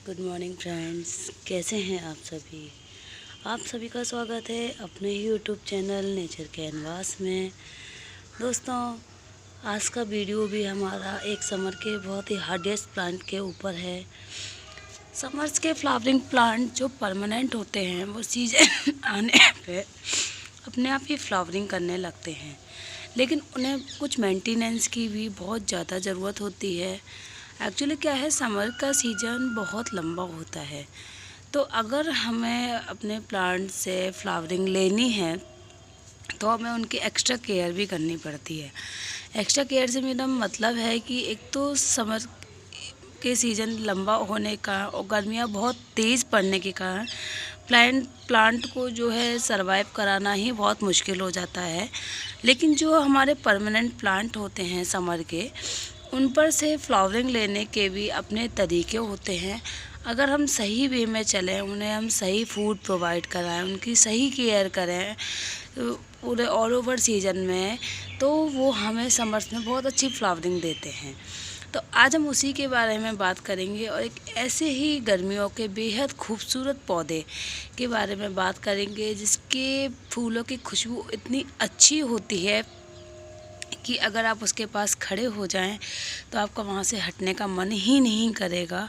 Good morning friends, कैसे हैं आप सभी। आप सभी का स्वागत है अपने यूट्यूब चैनल नेचर कैनवास में। दोस्तों, आज का वीडियो भी हमारा एक समर के बहुत ही हार्डेस्ट प्लांट के ऊपर है। समर्स के फ्लावरिंग प्लांट जो परमानेंट होते हैं वो सीजन आने पे अपने आप ही फ्लावरिंग करने लगते हैं, लेकिन उन्हें कुछ मेंटेनेंस की भी बहुत ज़्यादा ज़रूरत होती है। एक्चुअली क्या है, समर का सीज़न बहुत लंबा होता है, तो अगर हमें अपने प्लांट से फ्लावरिंग लेनी है तो हमें उनकी एक्स्ट्रा केयर भी करनी पड़ती है। एक्स्ट्रा केयर से मेरा मतलब है कि एक तो समर के सीज़न लंबा होने का और गर्मियाँ बहुत तेज़ पड़ने के कारण प्लांट को जो है सरवाइव कराना ही बहुत मुश्किल हो जाता है। लेकिन जो हमारे परमानेंट प्लांट होते हैं समर के, उन पर से फ्लावरिंग लेने के भी अपने तरीके होते हैं। अगर हम सही वे में चलें, उन्हें हम सही फूड प्रोवाइड कराएं, उनकी सही केयर करें पूरे ऑल ओवर सीज़न में, तो वो हमें समर्स में बहुत अच्छी फ्लावरिंग देते हैं। तो आज हम उसी के बारे में बात करेंगे और एक ऐसे ही गर्मियों के बेहद खूबसूरत पौधे के बारे में बात करेंगे जिसके फूलों की खुशबू इतनी अच्छी होती है कि अगर आप उसके पास खड़े हो जाएं तो आपका वहाँ से हटने का मन ही नहीं करेगा।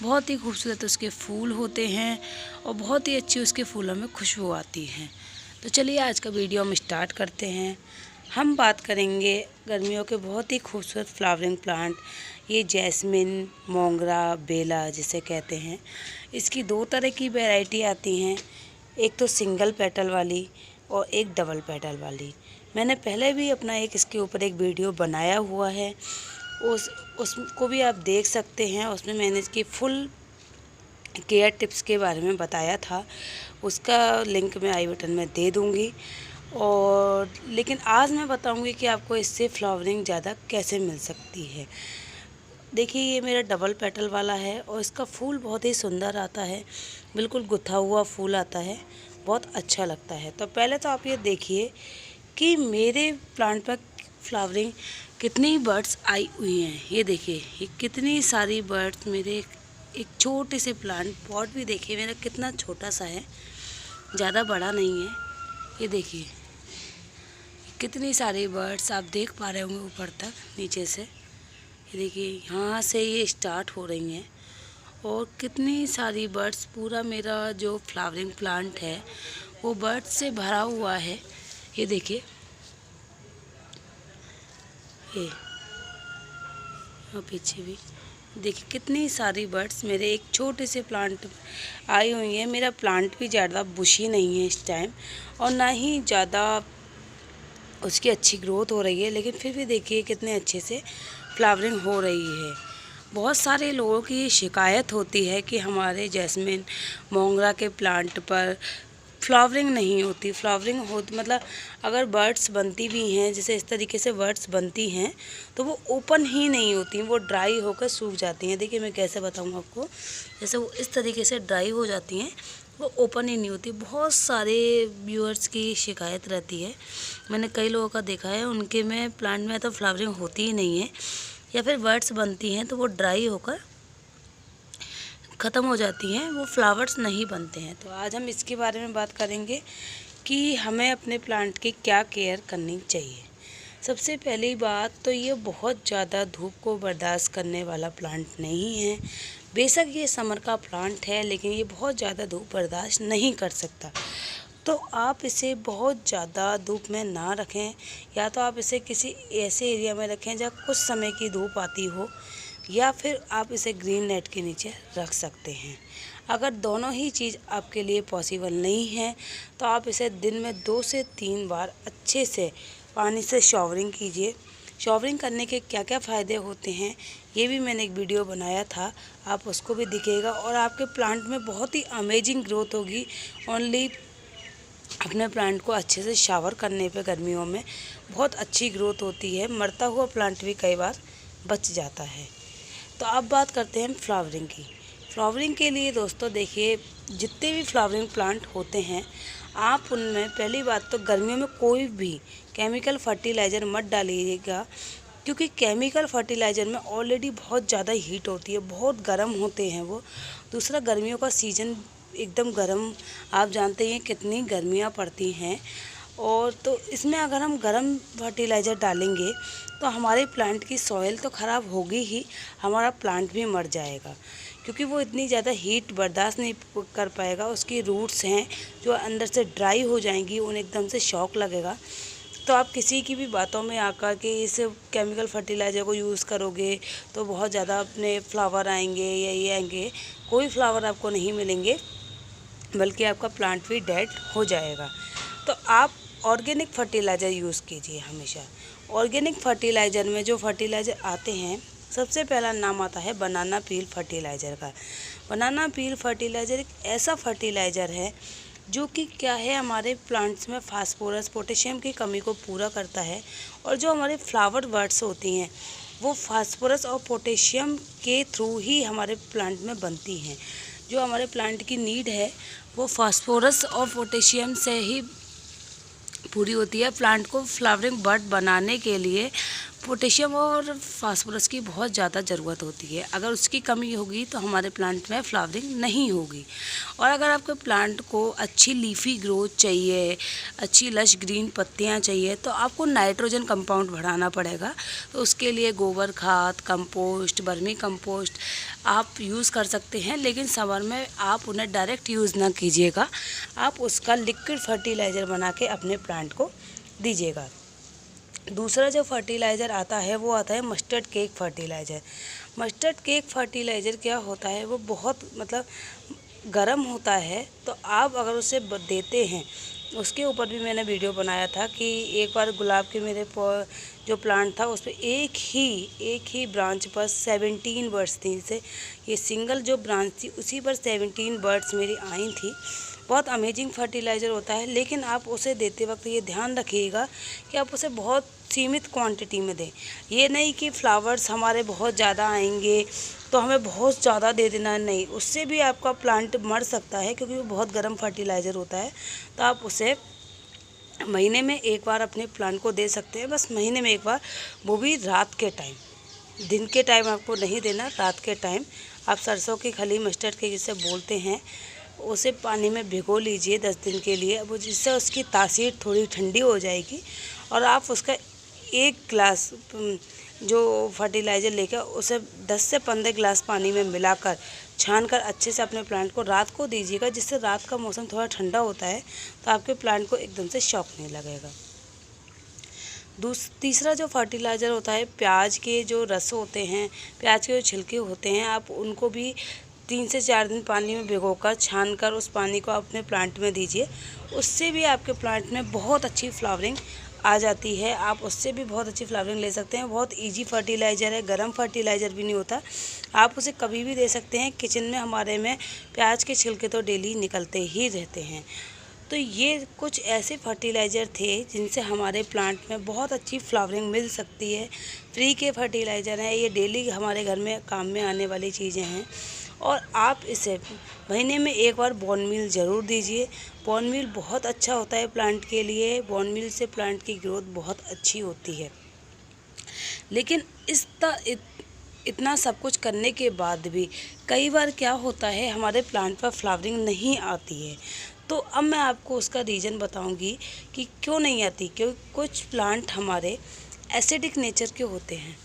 बहुत ही खूबसूरत उसके फूल होते हैं और बहुत ही अच्छी उसके फूलों में खुशबू आती है। तो चलिए आज का वीडियो हम स्टार्ट करते हैं। हम बात करेंगे गर्मियों के बहुत ही खूबसूरत फ्लावरिंग प्लांट। ये जैस्मिन, मोंगरा, बेला जिसे कहते हैं, इसकी दो तरह की वैरायटी आती हैं, एक तो सिंगल पेटल वाली और एक डबल पेटल वाली। मैंने पहले भी अपना एक इसके ऊपर एक वीडियो बनाया हुआ है, उसको भी आप देख सकते हैं। उसमें मैंने इसकी फुल केयर टिप्स के बारे में बताया था, उसका लिंक मैं आई बटन में दे दूँगी। और लेकिन आज मैं बताऊँगी कि आपको इससे फ्लावरिंग ज़्यादा कैसे मिल सकती है। देखिए, ये मेरा डबल पेटल वाला है और इसका फूल बहुत ही सुंदर आता है, बिल्कुल गुथा हुआ फूल आता है, बहुत अच्छा लगता है। तो पहले तो आप ये देखिए कि मेरे प्लांट पर फ्लावरिंग कितनी बर्ड्स आई हुई हैं। ये देखिए, ये कितनी सारी बर्ड्स मेरे एक छोटे से प्लांट पॉट भी देखिए मेरा कितना छोटा सा है, ज़्यादा बड़ा नहीं है। ये देखिए कितनी सारी बर्ड्स आप देख पा रहे होंगे ऊपर तक नीचे से। ये देखिए यहाँ से ये स्टार्ट हो रही हैं और कितनी सारी बर्ड्स, पूरा मेरा जो फ्लावरिंग प्लांट है वो बर्ड्स से भरा हुआ है। ये देखिए, ये और पीछे भी देखिए कितनी सारी बर्ड्स मेरे एक छोटे से प्लांट आई हुई हैं। मेरा प्लांट भी ज़्यादा बुशी नहीं है इस टाइम और ना ही ज़्यादा उसकी अच्छी ग्रोथ हो रही है, लेकिन फिर भी देखिए कितने अच्छे से फ्लावरिंग हो रही है। बहुत सारे लोगों की शिकायत होती है कि हमारे जैस्मिन, मोंगरा के प्लांट पर फ्लावरिंग नहीं होती। फ्लावरिंग हो मतलब अगर बर्ड्स बनती भी हैं, जैसे इस तरीके से बर्ड्स बनती हैं, तो वो ओपन ही नहीं होती, वो ड्राई होकर सूख जाती हैं। देखिए मैं कैसे बताऊँ आपको, जैसे वो इस तरीके से ड्राई हो जाती हैं, वो ओपन ही नहीं होती। बहुत सारे व्यूअर्स की शिकायत रहती है, मैंने कई लोगों का देखा है, उनके में प्लांट में तो फ्लावरिंग होती ही नहीं है, या फिर बर्ड्स बनती हैं तो वो ड्राई होकर ख़त्म हो जाती हैं, वो फ्लावर्स नहीं बनते हैं। तो आज हम इसके बारे में बात करेंगे कि हमें अपने प्लांट की क्या केयर करनी चाहिए। सबसे पहली बात तो ये बहुत ज़्यादा धूप को बर्दाश्त करने वाला प्लांट नहीं है। बेशक ये समर का प्लांट है, लेकिन ये बहुत ज़्यादा धूप बर्दाश्त नहीं कर सकता। तो आप इसे बहुत ज़्यादा धूप में ना रखें, या तो आप इसे किसी ऐसे एरिया में रखें जहाँ कुछ समय की धूप आती हो, या फिर आप इसे ग्रीन नेट के नीचे रख सकते हैं। अगर दोनों ही चीज़ आपके लिए पॉसिबल नहीं है तो आप इसे दिन में 2 से 3 बार अच्छे से पानी से शॉवरिंग कीजिए। शॉवरिंग करने के क्या क्या फ़ायदे होते हैं ये भी मैंने एक वीडियो बनाया था, आप उसको भी दिखेगा और आपके प्लांट में बहुत ही अमेजिंग ग्रोथ होगी। ओनली अपने प्लांट को अच्छे से शावर करने पे गर्मियों में बहुत अच्छी ग्रोथ होती है, मरता हुआ प्लांट भी कई बार बच जाता है। तो अब बात करते हैं फ्लावरिंग की। फ्लावरिंग के लिए दोस्तों देखिए, जितने भी फ्लावरिंग प्लांट होते हैं, आप उनमें पहली बात तो गर्मियों में कोई भी केमिकल फर्टिलाइज़र मत डालिएगा। क्योंकि केमिकल फर्टिलाइज़र में ऑलरेडी बहुत ज़्यादा हीट होती है, बहुत गर्म होते हैं वो। दूसरा, गर्मियों का सीज़न एकदम गर्म, आप जानते हैं कितनी गर्मियाँ पड़ती हैं। और तो इसमें अगर हम गर्म फर्टिलाइज़र डालेंगे तो हमारे प्लांट की सॉइल तो ख़राब होगी ही, हमारा प्लांट भी मर जाएगा, क्योंकि वो इतनी ज़्यादा हीट बर्दाश्त नहीं कर पाएगा। उसकी रूट्स हैं जो अंदर से ड्राई हो जाएंगी, उन्हें एकदम से शॉक लगेगा। तो आप किसी की भी बातों में आकर के इस केमिकल फर्टिलाइज़र को यूज़ करोगे तो बहुत ज़्यादा अपने फ्लावर आएंगे या ये आएंगे, कोई फ्लावर आपको नहीं मिलेंगे, बल्कि आपका प्लांट भी डेड हो जाएगा। तो आप ऑर्गेनिक फर्टिलाइज़र यूज़ कीजिए हमेशा। ऑर्गेनिक फर्टिलाइज़र में जो फर्टिलाइज़र आते हैं, सबसे पहला नाम आता है बनाना पील फर्टिलाइज़र का। बनाना पील फर्टिलाइज़र एक ऐसा फर्टिलाइज़र है जो कि क्या है, हमारे प्लांट्स में फास्फोरस पोटेशियम की कमी को पूरा करता है। और जो हमारे फ्लावर बर्ड्स होती हैं वो फास्फोरस और पोटेशियम के थ्रू ही हमारे प्लांट में बनती हैं। जो हमारे प्लांट की नीड है वो फास्फोरस और पोटेशियम से ही पूरी होती है। प्लांट को फ्लावरिंग बड बनाने के लिए पोटेशियम और फास्फोरस की बहुत ज़्यादा ज़रूरत होती है। अगर उसकी कमी होगी तो हमारे प्लांट में फ्लावरिंग नहीं होगी। और अगर आपके प्लांट को अच्छी लीफी ग्रोथ चाहिए, अच्छी लश ग्रीन पत्तियां चाहिए, तो आपको नाइट्रोजन कंपाउंड बढ़ाना पड़ेगा। तो उसके लिए गोबर खाद, कंपोस्ट, वर्मी कंपोस्ट आप यूज़ कर सकते हैं, लेकिन समर में आप उन्हें डायरेक्ट यूज़ ना कीजिएगा। आप उसका लिक्विड फर्टिलाइज़र बना के अपने प्लांट को दीजिएगा। दूसरा जो फर्टिलाइज़र आता है वो आता है mustard cake fertiliser. Mustard cake fertiliser क्या होता है, वो बहुत गर्म होता है। तो आप अगर उसे देते हैं, उसके ऊपर भी मैंने वीडियो बनाया था कि एक बार गुलाब के मेरे जो प्लांट था उस पर एक ही ब्रांच पर 17 बर्ड्स थी। से ये सिंगल जो ब्रांच थी उसी पर 17 बर्ड्स मेरी आई थी। बहुत अमेजिंग फर्टिलाइज़र होता है, लेकिन आप उसे देते वक्त ये ध्यान रखिएगा कि आप उसे बहुत सीमित क्वांटिटी में दें। ये नहीं कि फ्लावर्स हमारे बहुत ज़्यादा आएंगे तो हमें बहुत ज़्यादा दे देना, नहीं, उससे भी आपका प्लांट मर सकता है, क्योंकि वो बहुत गर्म फर्टिलाइज़र होता है। तो आप उसे महीने में एक बार अपने प्लांट को दे सकते हैं, बस महीने में एक बार, वो भी रात के टाइम। दिन के टाइम आपको नहीं देना, रात के टाइम आप सरसों की खली, मस्टर्ड के जिसे बोलते हैं, उसे पानी में भिगो लीजिए 10 दिन के लिए। वो जिससे उसकी तासीर थोड़ी ठंडी हो जाएगी और आप उसका 1 गिलास जो फर्टिलाइज़र लेकर उसे 10 से 15 गिलास पानी में मिलाकर छानकर अच्छे से अपने प्लांट को रात को दीजिएगा। जिससे रात का मौसम थोड़ा ठंडा होता है तो आपके प्लांट को एकदम से शॉक नहीं लगेगा। तीसरा जो फर्टिलाइज़र होता है, प्याज के जो रस होते हैं, प्याज के जो छिलके होते हैं, आप उनको भी 3 से 4 दिन पानी में भिगोकर छानकर उस पानी को अपने प्लांट में दीजिए। उससे भी आपके प्लांट में बहुत अच्छी फ्लावरिंग आ जाती है। आप उससे भी बहुत अच्छी फ्लावरिंग ले सकते हैं। बहुत इजी फर्टिलाइज़र है, गर्म फर्टिलाइज़र भी नहीं होता, आप उसे कभी भी दे सकते हैं। किचन में हमारे में प्याज के छिलके तो डेली निकलते ही रहते हैं। तो ये कुछ ऐसे फर्टिलाइज़र थे जिनसे हमारे प्लांट में बहुत अच्छी फ्लावरिंग मिल सकती है। फ्री के फर्टिलाइज़र हैं, ये डेली हमारे घर में काम में आने वाली चीज़ें हैं। और आप इसे महीने में एक बार बोन मील ज़रूर दीजिए। बोन मील बहुत अच्छा होता है प्लांट के लिए। बोन मील से प्लांट की ग्रोथ बहुत अच्छी होती है। लेकिन इतना सब कुछ करने के बाद भी कई बार क्या होता है, हमारे प्लांट पर फ्लावरिंग नहीं आती है। तो अब मैं आपको उसका रीज़न बताऊंगी कि क्यों नहीं आती। क्योंकि कुछ प्लांट हमारे एसिडिक नेचर के होते हैं,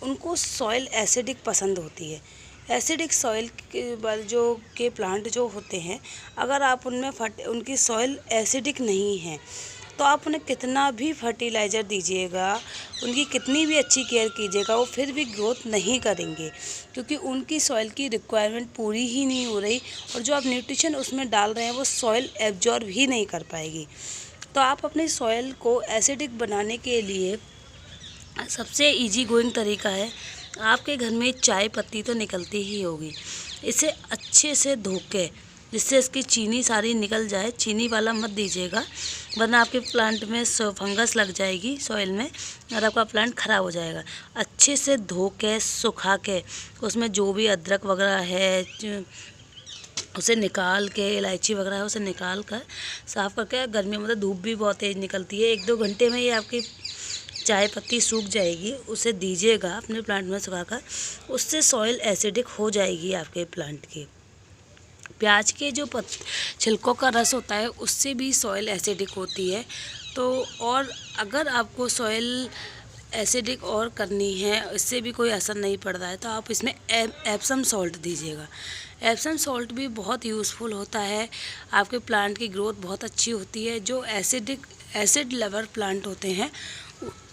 उनको सॉइल एसिडिक पसंद होती है। एसिडिक सॉइल के प्लांट जो होते हैं, अगर आप उनमें उनकी सॉइल एसिडिक नहीं है तो आप उन्हें कितना भी फर्टिलाइज़र दीजिएगा, उनकी कितनी भी अच्छी केयर कीजिएगा, वो फिर भी ग्रोथ नहीं करेंगे, क्योंकि उनकी सॉइल की रिक्वायरमेंट पूरी ही नहीं हो रही। और जो आप न्यूट्रिशन उसमें डाल रहे हैं वो सॉइल एब्जॉर्ब ही नहीं कर पाएगी। तो आप अपनी सॉइल को एसिडिक बनाने के लिए सबसे इजी गोइंग तरीका है, आपके घर में चाय पत्ती तो निकलती ही होगी, इसे अच्छे से धो के, जिससे इसकी चीनी सारी निकल जाए। चीनी वाला मत दीजिएगा, वरना आपके प्लांट में फंगस लग जाएगी सॉइल में और आपका प्लांट ख़राब हो जाएगा। अच्छे से धो के, सुखा के, उसमें जो भी अदरक वगैरह है उसे निकाल के, इलायची वगैरह है उसे निकाल कर साफ़ करके, गर्मियों में तो धूप भी बहुत तेज़ निकलती है, 1-2 घंटे में ये आपकी चाय पत्ती सूख जाएगी उसे दीजिएगा अपने प्लांट में सुखाकर, उससे सॉइल एसिडिक हो जाएगी आपके प्लांट की। प्याज के जो छिलकों का रस होता है उससे भी सॉइल एसिडिक होती है। तो और अगर आपको सॉइल एसिडिक और करनी है, इससे भी कोई असर नहीं पड़ रहा है, तो आप इसमें एप्सम सॉल्ट दीजिएगा। एप्सम सॉल्ट भी बहुत यूज़फुल होता है, आपके प्लांट की ग्रोथ बहुत अच्छी होती है। जो एसिड लवर प्लांट होते हैं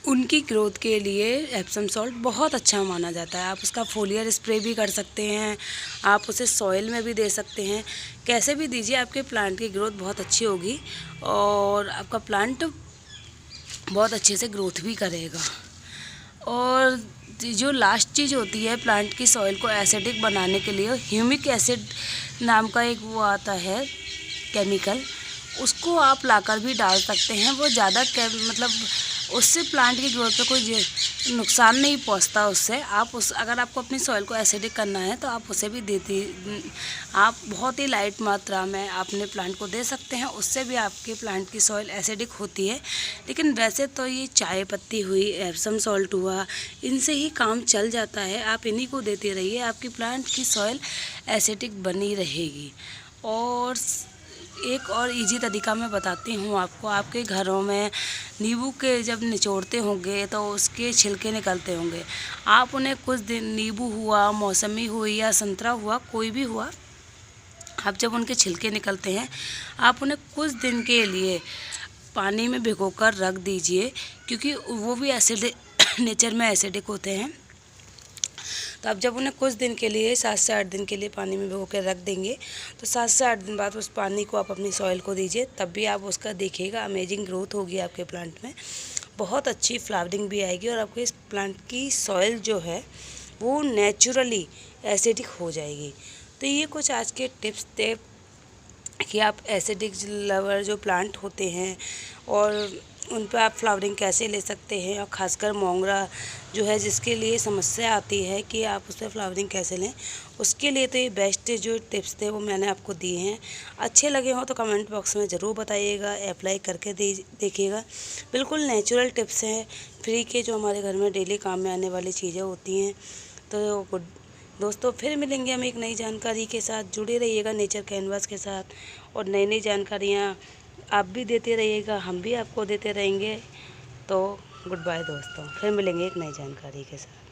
उनकी ग्रोथ के लिए एप्सम सॉल्ट बहुत अच्छा माना जाता है। आप उसका फोलियर स्प्रे भी कर सकते हैं, आप उसे सॉइल में भी दे सकते हैं, कैसे भी दीजिए, आपके प्लांट की ग्रोथ बहुत अच्छी होगी और आपका प्लांट बहुत अच्छे से ग्रोथ भी करेगा। और जो लास्ट चीज़ होती है प्लांट की सॉइल को एसिडिक बनाने के लिए, ह्यूमिक एसिड नाम का एक वो आता है केमिकल, उसको आप लाकर भी डाल सकते हैं। वो ज़्यादा मतलब उससे प्लांट की ग्रोथ पे कोई नुकसान नहीं पहुंचता उससे। आप अगर आपको अपनी सॉइल को एसिडिक करना है तो आप उसे भी आप बहुत ही लाइट मात्रा में अपने प्लांट को दे सकते हैं, उससे भी आपके प्लांट की सॉइल एसिडिक होती है। लेकिन वैसे तो ये चाय पत्ती हुई, एप्सम सॉल्ट हुआ, इनसे ही काम चल जाता है। आप इन्हीं को देते रहिए, आपकी प्लांट की सॉइल एसिडिक बनी रहेगी। और एक और इजी तरीका मैं बताती हूँ आपको। आपके घरों में नींबू के जब निचोड़ते होंगे तो उसके छिलके निकलते होंगे, आप उन्हें कुछ दिन, नींबू हुआ, मौसमी हुई या संतरा हुआ, कोई भी हुआ, आप जब उनके छिलके निकलते हैं आप उन्हें कुछ दिन के लिए पानी में भिगोकर रख दीजिए, क्योंकि वो भी एसिडिक नेचर में एसिडिक होते हैं। तो आप जब उन्हें कुछ दिन के लिए 7 से 8 दिन के लिए पानी में भिगो के रख देंगे तो 7 से 8 दिन बाद उस पानी को आप अपनी सॉइल को दीजिए, तब भी आप उसका देखिएगा अमेजिंग ग्रोथ होगी आपके प्लांट में, बहुत अच्छी फ्लावरिंग भी आएगी और आपके इस प्लांट की सॉइल जो है वो नेचुरली एसिडिक हो जाएगी। तो ये कुछ आज के टिप्स थे कि आप एसिडिक लवर जो प्लांट होते हैं और उन पर आप फ्लावरिंग कैसे ले सकते हैं, और ख़ासकर मोंगरा जो है जिसके लिए समस्या आती है कि आप उस पर फ्लावरिंग कैसे लें, उसके लिए तो ये बेस्ट जो टिप्स थे वो मैंने आपको दिए हैं। अच्छे लगे हों तो कमेंट बॉक्स में ज़रूर बताइएगा, अप्लाई करके देखिएगा। बिल्कुल नेचुरल टिप्स हैं, फ्री के, जो हमारे घर में डेली काम में आने वाली चीज़ें होती हैं। तो दोस्तों फिर मिलेंगे हम एक नई जानकारी के साथ। जुड़े रहिएगा नेचर कैनवास के साथ और नई नई जानकारियाँ आप भी देते रहिएगा, हम भी आपको देते रहेंगे। तो गुड बाय दोस्तों, फिर मिलेंगे एक नई जानकारी के साथ।